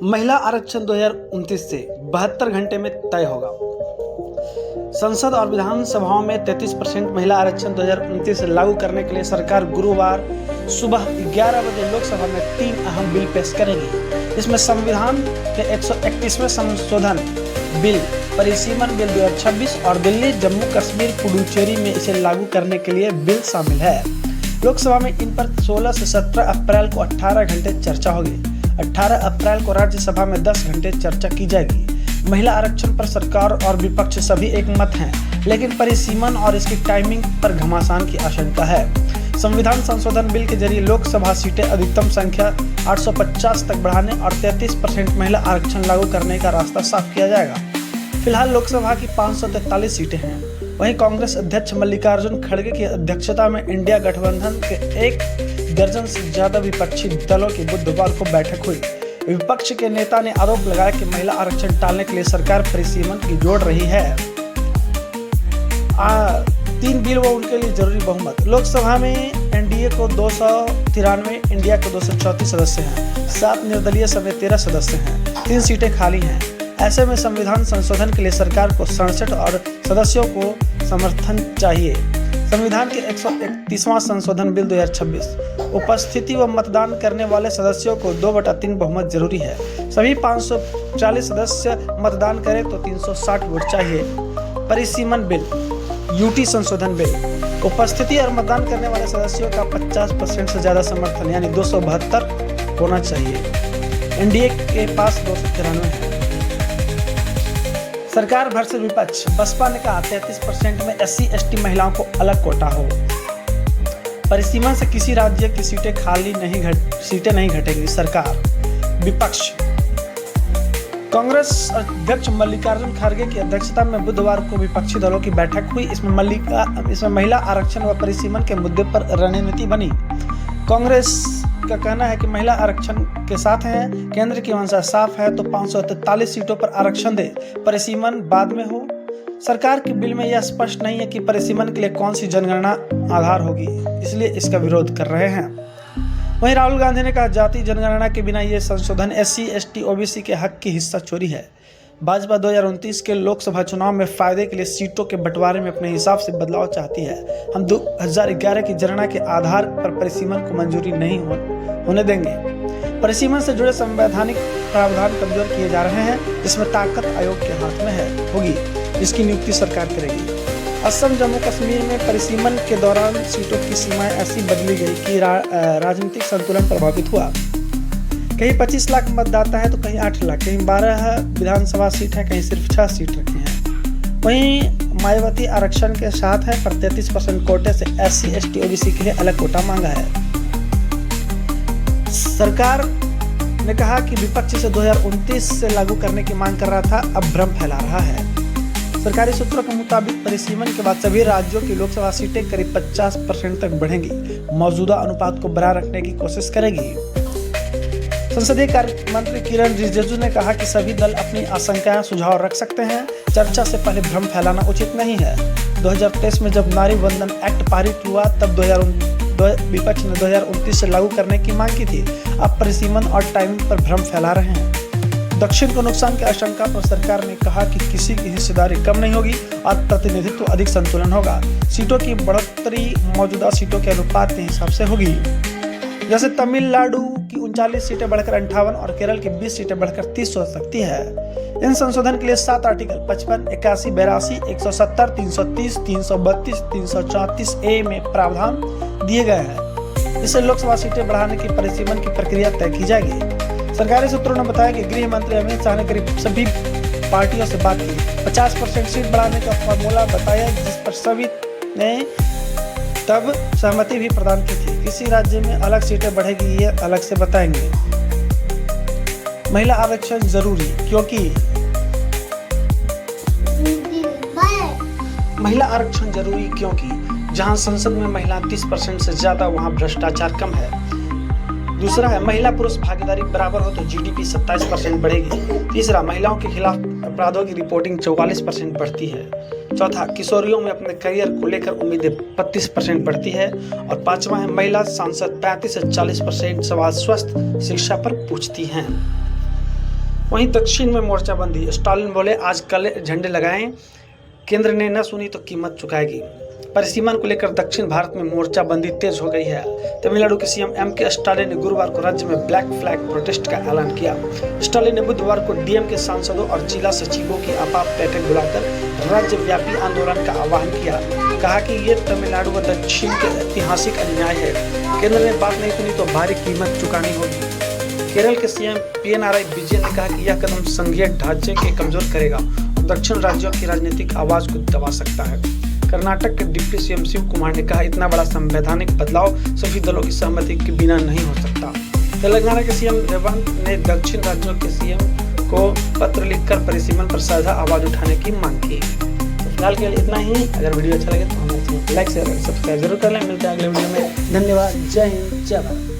महिला आरक्षण 2029 से 72 घंटे में तय होगा। संसद और विधानसभाओं में 33% महिला आरक्षण 2029 से लागू करने के लिए सरकार गुरुवार सुबह 11 बजे लोकसभा में 3 अहम बिल पेश करेगी। इसमें संविधान के 131वें संशोधन बिल, परिसीमन बिल 2026 और दिल्ली, जम्मू कश्मीर, पुडुचेरी में इसे लागू करने के लिए बिल शामिल है। लोकसभा में इन पर 16 से 17 अप्रैल को 18 घंटे चर्चा होगी। 18 अप्रैल को राज्यसभा में 10 घंटे चर्चा की जाएगी। महिला आरक्षण पर सरकार और विपक्ष सभी एक मत हैं, लेकिन परिसीमन और इसकी टाइमिंग पर घमासान की आशंका है। संविधान संशोधन बिल के जरिए लोकसभा सीटें अधिकतम संख्या 850 तक बढ़ाने और 33% महिला आरक्षण लागू करने का रास्ता साफ किया जाएगा। फिलहाल लोकसभा की 543 सीटें हैं। वहीं कांग्रेस अध्यक्ष मल्लिकार्जुन खड़गे की अध्यक्षता में इंडिया गठबंधन के 1 दर्जन से ज्यादा विपक्षी दलों की बुधवार को बैठक हुई। विपक्ष के नेता ने आरोप लगाया कि महिला आरक्षण टालने के लिए सरकार परिसीमन की जोड़ रही है। 3 बिल व उनके लिए जरूरी बहुमत। लोकसभा में एनडीए को 293, इंडिया को 234 सदस्य हैं। 7 निर्दलीय समेत 13 सदस्य हैं। 3 सीटें खाली हैं। ऐसे में संविधान संशोधन के लिए सरकार को 67 और सदस्यों को समर्थन चाहिए। संविधान के 131वां संशोधन बिल 2026 उपस्थिति व मतदान करने वाले सदस्यों को 2/3 बहुमत जरूरी है। सभी 540 सदस्य मतदान करें तो 360 वोट चाहिए। परिसीमन बिल, यूटी संशोधन बिल, उपस्थिति और मतदान करने वाले सदस्यों का 50% से ज्यादा समर्थन यानी 272 होना चाहिए। एनडीए के पास 293 है। सरकार भर से विपक्ष। बसपा ने कहा 33% में SC/ST महिलाओं को अलग कोटा हो। परिसीमन से किसी राज्य की सीटें नहीं घटेंगी। सरकार। विपक्ष। कांग्रेस अध्यक्ष मल्लिकार्जुन खड़गे की अध्यक्षता में बुधवार को विपक्षी दलों की बैठक हुई। इसमें महिला आरक्षण व परिसीमन के मुद्दे पर रणनीति बनी। कांग्रेस का कहना है कि महिला आरक्षण के साथ हैं। केंद्र की मंशा साफ है तो 543 सीटों पर आरक्षण दे, परिसीमन बाद में हो। सरकार के बिल में यह स्पष्ट नहीं है कि परिसीमन के लिए कौन सी जनगणना आधार होगी, इसलिए इसका विरोध कर रहे हैं। वहीं राहुल गांधी ने कहा जाति जनगणना के बिना ये संशोधन SC/ST OBC के हक की हिस्सा चोरी है। भाजपा 2029 के लोकसभा चुनाव में फायदे के लिए सीटों के बंटवारे में अपने हिसाब से बदलाव चाहती है। हम 2011 की जनगणना के आधार पर परिसीमन को मंजूरी नहीं होने देंगे। परिसीमन से जुड़े संवैधानिक प्रावधान कमजोर किए जा रहे हैं, जिसमें ताकत आयोग के हाथ में होगी, जिसकी नियुक्ति सरकार करेगी। असम, जम्मू कश्मीर में परिसीमन के दौरान सीटों की सीमाएं ऐसी बदली गई कि राजनीतिक संतुलन प्रभावित हुआ। कहीं 25 लाख मतदाता है तो कहीं 8 लाख, कहीं 12 विधानसभा सीट है, कहीं सिर्फ 6 सीट रखी हैं। वहीं मायावती आरक्षण के साथ है पर 33% कोटे से SC/ST OBC के लिए अलग कोटा मांगा है। सरकार ने कहा कि विपक्ष से 2029 से लागू करने की मांग कर रहा था, अब भ्रम फैला रहा है। सरकारी सूत्रों के मुताबिक परिसीमन के बाद सभी राज्यों की लोकसभा सीटें करीब 50% तक बढ़ेंगी। मौजूदा अनुपात को बरकरार रखने की कोशिश करेगी। संसदीय कार्य मंत्री किरण रिजिजू ने कहा कि सभी दल अपनी आशंकाएं सुझाव रख सकते हैं। चर्चा से पहले भ्रम फैलाना उचित नहीं है। 2023 में जब नारी वंदन एक्ट पारित हुआ तब विपक्ष ने 2029 से लागू करने की मांग की थी। अब परिसीमन और टाइमिंग पर भ्रम फैला रहे हैं। दक्षिण को नुकसान की आशंका पर सरकार ने कहा कि किसी की हिस्सेदारी कम नहीं होगी और प्रतिनिधित्व अधिक संतुलन होगा। सीटों की बढ़ोतरी मौजूदा सीटों के अनुपात के हिसाब से होगी। जैसे तमिलनाडु की 39 सीटें बढ़कर 58 और केरल की 20 सीटें बढ़कर 30 हो सकती है। इन संशोधन के लिए 7 आर्टिकल 55, 81, 82, 170, 330, 332, 334A में प्रावधान दिए गए हैं। इससे लोकसभा सीटें बढ़ाने की परिसीमन की प्रक्रिया तय की जाएगी। सरकारी सूत्रों ने बताया कि गृह मंत्री अमित शाह ने करीब सभी पार्टियों से बात की। 50% सीट बढ़ाने का फॉर्मूला बताया, जिस पर सभी ने तब सहमति भी प्रदान की थी। किसी राज्य में अलग सीटें बढ़ेगी, ये अलग से बताएंगे। महिला आरक्षण जरूरी क्योंकि जहां संसद में महिला 30% से ज्यादा, वहां भ्रष्टाचार कम है। दूसरा है महिला पुरुष भागीदारी बराबर हो तो GDP 27% बढ़ेगी। तीसरा, महिलाओं के खिलाफ अपराधों की रिपोर्टिंग 44% बढ़ती है। चौथा, किशोरियों में अपने करियर को लेकर उम्मीदें 32% बढ़ती है। और पांचवा है महिला सांसद 35 से 40% सवाल स्वस्थ शिक्षा पर पूछती हैं। वहीं दक्षिण में मोर्चाबंदी, स्टालिन बोले आज कल झंडे लगाएं, केंद्र ने न सुनी तो कीमत चुकाएगी। परिसीमन को लेकर दक्षिण भारत में मोर्चाबंदी तेज हो गई है। तमिलनाडु के सीएम एम.के. स्टालिन ने गुरुवार को राज्य में ब्लैक फ्लैग प्रोटेस्ट का ऐलान किया। स्टालिन ने बुधवार को डीएम के सांसदों और जिला सचिवों की आपात बैठक बुलाकर राज्यव्यापी आंदोलन का आह्वान किया। कहा कि ये तमिलनाडु व दक्षिण के ऐतिहासिक अन्याय है। केंद्र ने बात नहीं सुनी तो भारी कीमत चुकानी होगी। केरल के सीएम पीएनआरआई विजयन ने कहा कि यह कदम संघीय ढांचे के कमजोर करेगा और दक्षिण राज्यों की राजनीतिक आवाज को दबा सकता है। कर्नाटक के डिप्टी सीएम शिव कुमार ने कहा इतना बड़ा संवैधानिक बदलाव सभी दलों की सहमति के बिना नहीं हो सकता। तेलंगाना के सीएम रेवंत ने दक्षिण राज्यों के सीएम को पत्र लिखकर परिसीमन पर साझा आवाज उठाने की मांग की। तो फिलहाल के लिए इतना ही। अगर वीडियो अच्छा लगे तो हमारे चैनल को लाइक शेयर सब्सक्राइब जरूर कर लें। मिलते हैं अगले वीडियो में। धन्यवाद। जय हिंद, जय भारत।